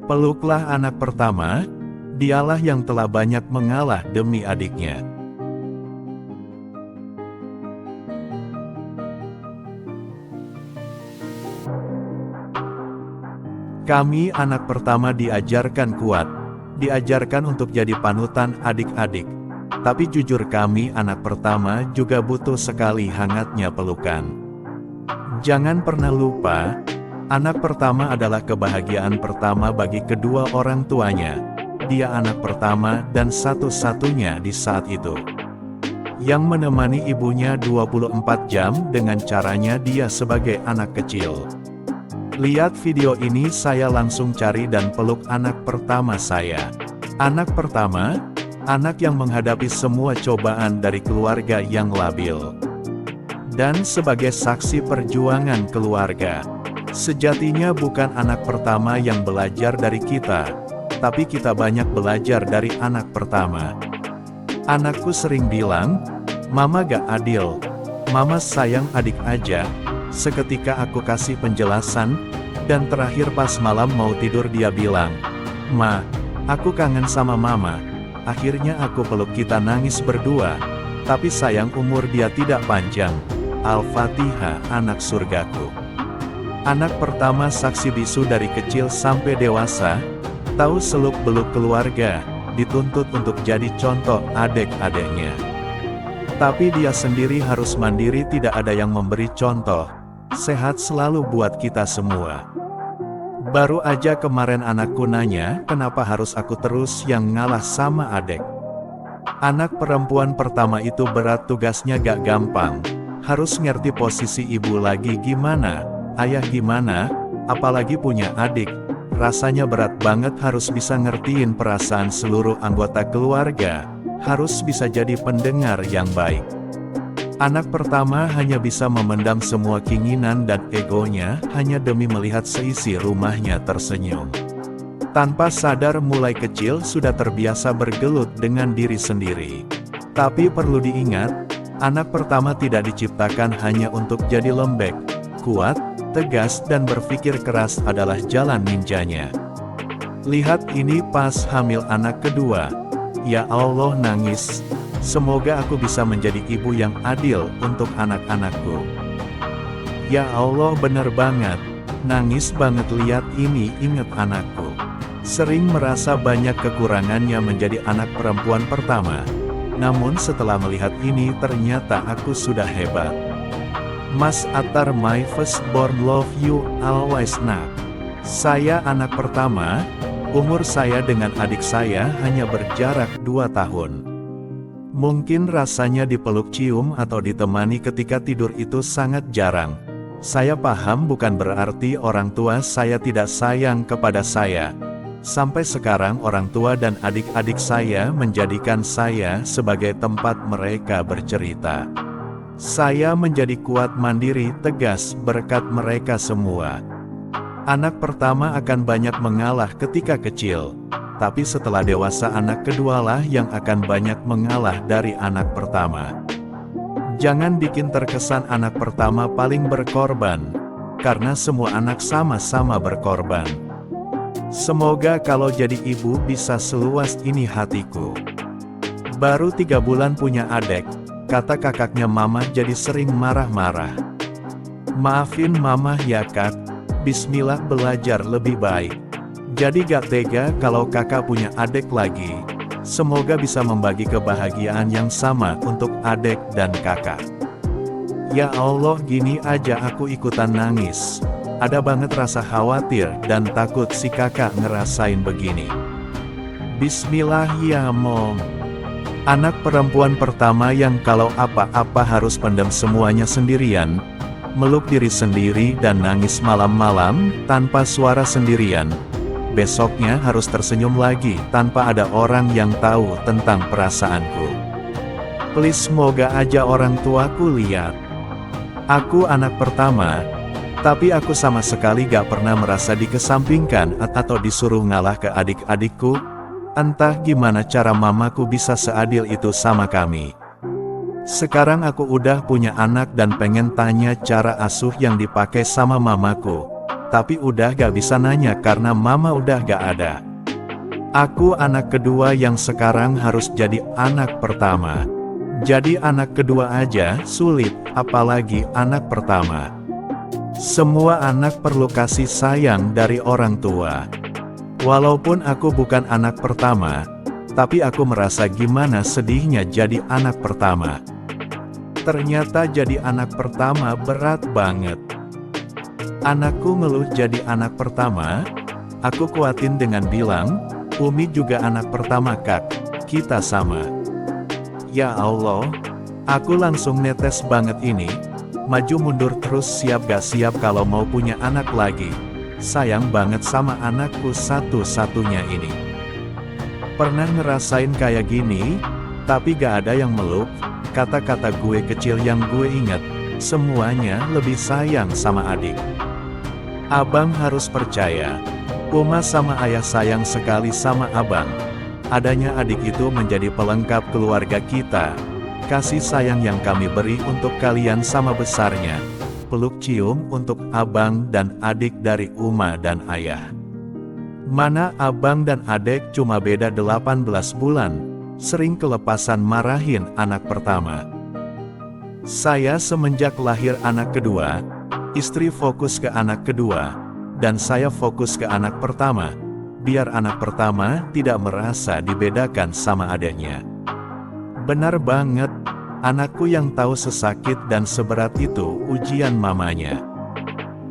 Peluklah anak pertama, dialah yang telah banyak mengalah demi adiknya. Kami anak pertama diajarkan kuat, diajarkan untuk jadi panutan adik-adik. Tapi jujur kami anak pertama juga butuh sekali hangatnya pelukan. Jangan pernah lupa, anak pertama adalah kebahagiaan pertama bagi kedua orang tuanya. Dia anak pertama dan satu-satunya di saat itu. Yang menemani ibunya 24 jam dengan caranya dia sebagai anak kecil. Lihat video ini, saya langsung cari dan peluk anak pertama saya. Anak pertama, anak yang menghadapi semua cobaan dari keluarga yang labil. Dan sebagai saksi perjuangan keluarga. Sejatinya bukan anak pertama yang belajar dari kita, tapi kita banyak belajar dari anak pertama. Anakku sering bilang, "Mama gak adil, Mama sayang adik aja." Seketika aku kasih penjelasan, dan terakhir pas malam mau tidur dia bilang, "Ma, aku kangen sama Mama." Akhirnya aku peluk, kita nangis berdua. Tapi sayang umur dia tidak panjang. Al-Fatihah, anak surgaku. Anak pertama saksi bisu dari kecil sampai dewasa, tahu seluk-beluk keluarga, dituntut untuk jadi contoh adik-adiknya. Tapi dia sendiri harus mandiri, tidak ada yang memberi contoh. Sehat selalu buat kita semua. Baru aja kemarin anakku nanya, kenapa harus aku terus yang ngalah sama adik? Anak perempuan pertama itu berat, tugasnya gak gampang. Harus ngerti posisi ibu lagi gimana, ayah gimana, apalagi punya adik. Rasanya berat banget, harus bisa ngertiin perasaan seluruh anggota keluarga. Harus bisa jadi pendengar yang baik. Anak pertama hanya bisa memendam semua keinginan dan egonya, hanya demi melihat seisi rumahnya tersenyum. Tanpa sadar mulai kecil sudah terbiasa bergelut dengan diri sendiri. Tapi perlu diingat, anak pertama tidak diciptakan hanya untuk jadi lembek, kuat, tegas dan berpikir keras adalah jalan ninjanya. Lihat ini pas hamil anak kedua. Ya Allah, nangis. Semoga aku bisa menjadi ibu yang adil untuk anak-anakku. Ya Allah, bener banget. Nangis banget lihat ini, inget anakku. Sering merasa banyak kekurangannya menjadi anak perempuan pertama. Namun setelah melihat ini ternyata aku sudah hebat. Mas Attar, my firstborn, love you always nak. Saya anak pertama, umur saya dengan adik saya hanya berjarak 2 tahun. Mungkin rasanya dipeluk, cium, atau ditemani ketika tidur itu sangat jarang. Saya paham bukan berarti orang tua saya tidak sayang kepada saya. Sampai sekarang orang tua dan adik-adik saya menjadikan saya sebagai tempat mereka bercerita. Saya menjadi kuat, mandiri, tegas berkat mereka semua. Anak pertama akan banyak mengalah ketika kecil. Tapi setelah dewasa anak kedualah yang akan banyak mengalah dari anak pertama. Jangan bikin terkesan anak pertama paling berkorban, karena semua anak sama-sama berkorban. Semoga kalau jadi ibu bisa seluas ini hatiku. Baru 3 bulan punya adik, kata kakaknya mama jadi sering marah-marah. Maafin mama ya kak, bismillah belajar lebih baik. Jadi gak tega kalau kakak punya adik lagi. Semoga bisa membagi kebahagiaan yang sama untuk adik dan kakak. Ya Allah, gini aja aku ikutan nangis. Ada banget rasa khawatir dan takut si kakak ngerasain begini. Bismillah ya mom. Anak perempuan pertama yang kalau apa-apa harus pendam semuanya sendirian. Meluk diri sendiri dan nangis malam-malam tanpa suara sendirian. Besoknya harus tersenyum lagi tanpa ada orang yang tahu tentang perasaanku. Please semoga aja orang tuaku lihat. Aku anak pertama, tapi aku sama sekali gak pernah merasa dikesampingkan atau disuruh ngalah ke adik-adikku. Entah gimana cara mamaku bisa seadil itu sama kami. Sekarang aku udah punya anak dan pengen tanya cara asuh yang dipakai sama mamaku. tapi udah gak bisa nanya karena mama udah gak ada. Aku anak kedua yang sekarang harus jadi anak pertama. Jadi anak kedua aja sulit, apalagi anak pertama. Semua anak perlu kasih sayang dari orang tua. Walaupun aku bukan anak pertama, tapi aku merasa gimana sedihnya jadi anak pertama. Ternyata jadi anak pertama berat banget. Anakku ngeluh jadi anak pertama, aku kuatin dengan bilang, Umi juga anak pertama kak, kita sama. Ya Allah, aku langsung netes banget ini, maju mundur terus siap gak siap kalau mau punya anak lagi. Sayang banget sama anakku satu-satunya ini. Pernah ngerasain kayak gini, tapi gak ada yang meluk. Kata-kata gue kecil yang gue ingat, semuanya lebih sayang sama adik. Abang harus percaya, Uma sama ayah sayang sekali sama abang. Adanya adik itu menjadi pelengkap keluarga kita. Kasih sayang yang kami beri untuk kalian sama besarnya. Peluk cium untuk abang dan adik dari Uma dan ayah. Mana abang dan adik cuma beda 18 bulan. Sering kelepasan marahin anak pertama. Saya semenjak lahir anak kedua, istri fokus ke anak kedua, dan saya fokus ke anak pertama, biar anak pertama tidak merasa dibedakan sama adanya. Benar banget, anakku yang tahu sesakit dan seberat itu ujian mamanya.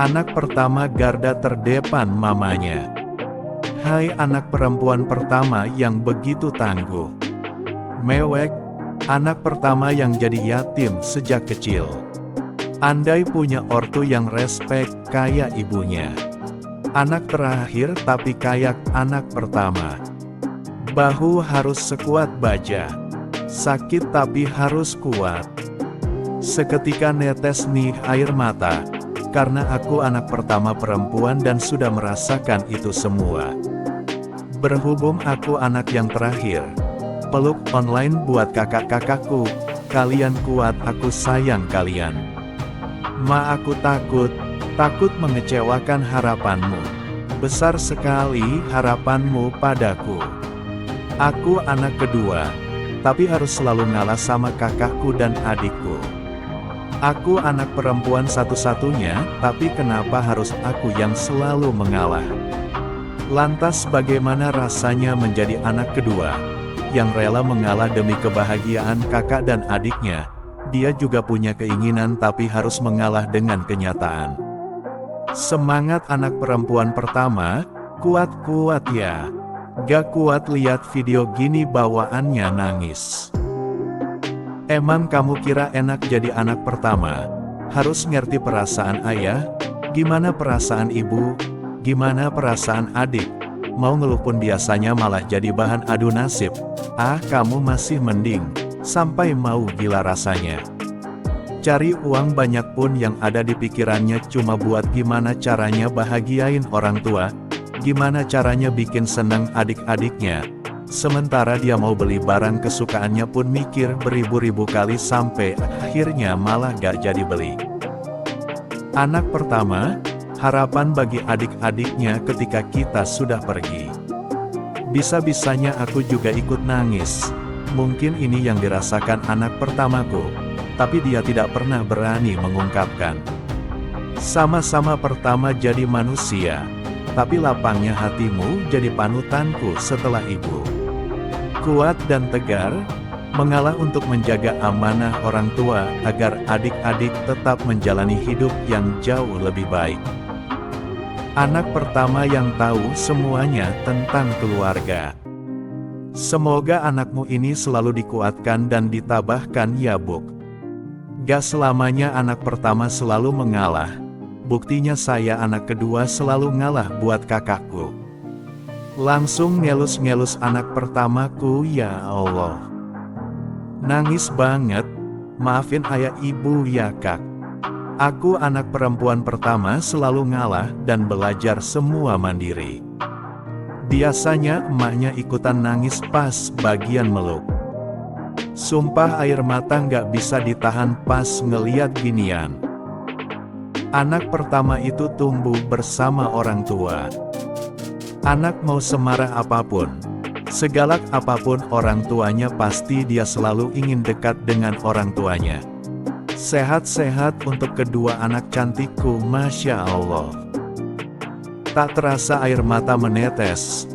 Anak pertama garda terdepan mamanya. Hai anak perempuan pertama yang begitu tangguh. Mewek, anak pertama yang jadi yatim sejak kecil. Andai punya ortu yang respek kayak ibunya. Anak terakhir tapi kayak anak pertama. Bahu harus sekuat baja. Sakit tapi harus kuat. Seketika netes nih air mata, karena aku anak pertama perempuan dan sudah merasakan itu semua. Berhubung aku anak yang terakhir, peluk online buat kakak-kakakku, kalian kuat aku sayang kalian. Ma aku takut mengecewakan harapanmu. Besar sekali harapanmu padaku. Aku anak kedua, tapi harus selalu ngalah sama kakakku dan adikku. Aku anak perempuan satu-satunya, tapi kenapa harus aku yang selalu mengalah? Lantas bagaimana rasanya menjadi anak kedua, yang rela mengalah demi kebahagiaan kakak dan adiknya? Dia juga punya keinginan tapi harus mengalah dengan kenyataan. Semangat anak perempuan pertama, kuat-kuat ya. Gak kuat lihat video gini bawaannya nangis. Emang kamu kira enak jadi anak pertama? Harus ngerti perasaan ayah, gimana perasaan ibu, gimana perasaan adik. Mau ngeluh pun biasanya malah jadi bahan adu nasib. Ah kamu masih mending, sampai mau gila rasanya. Cari uang banyak pun yang ada di pikirannya cuma buat gimana caranya bahagiain orang tua, gimana caranya bikin seneng adik-adiknya. Sementara dia mau beli barang kesukaannya pun mikir beribu-ribu kali sampai akhirnya malah gak jadi beli. Anak pertama, harapan bagi adik-adiknya ketika kita sudah pergi. Bisa-bisanya aku juga ikut nangis. Mungkin ini yang dirasakan anak pertamaku, tapi dia tidak pernah berani mengungkapkan. Sama-sama pertama jadi manusia, tapi lapangnya hatimu jadi panutanku setelah ibu. Kuat dan tegar, mengalah untuk menjaga amanah orang tua agar adik-adik tetap menjalani hidup yang jauh lebih baik. Anak pertama yang tahu semuanya tentang keluarga. Semoga anakmu ini selalu dikuatkan dan ditabahkan ya Buk. Gak selamanya anak pertama selalu mengalah. Buktinya saya anak kedua selalu ngalah buat kakakku. Langsung ngelus-ngelus anak pertamaku ya Allah. Nangis banget, maafin ayah ibu ya kak. Aku anak perempuan pertama selalu ngalah dan belajar semua mandiri. Biasanya emaknya ikutan nangis pas bagian meluk. Sumpah air mata nggak bisa ditahan pas ngeliat ginian. Anak pertama itu tumbuh bersama orang tua. Anak mau semarah apapun, segalak apapun orang tuanya, pasti dia selalu ingin dekat dengan orang tuanya. Sehat-sehat untuk kedua anak cantikku, Masya Allah. Tak terasa air mata menetes.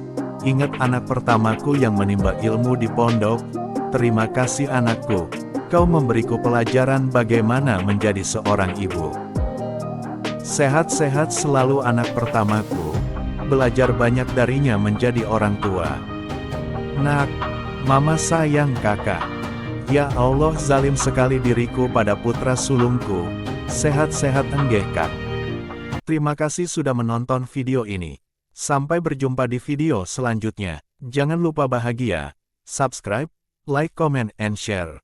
Ingat anak pertamaku yang menimba ilmu di pondok. Terima kasih anakku, kau memberiku pelajaran bagaimana menjadi seorang ibu. Sehat-sehat selalu anak pertamaku. Belajar banyak darinya menjadi orang tua. Nak, mama sayang kakak. Ya Allah, zalim sekali diriku pada putra sulungku. Sehat-sehat enggeh kak. Terima kasih sudah menonton video ini. Sampai berjumpa di video selanjutnya. Jangan lupa bahagia, subscribe, like, comment, and share.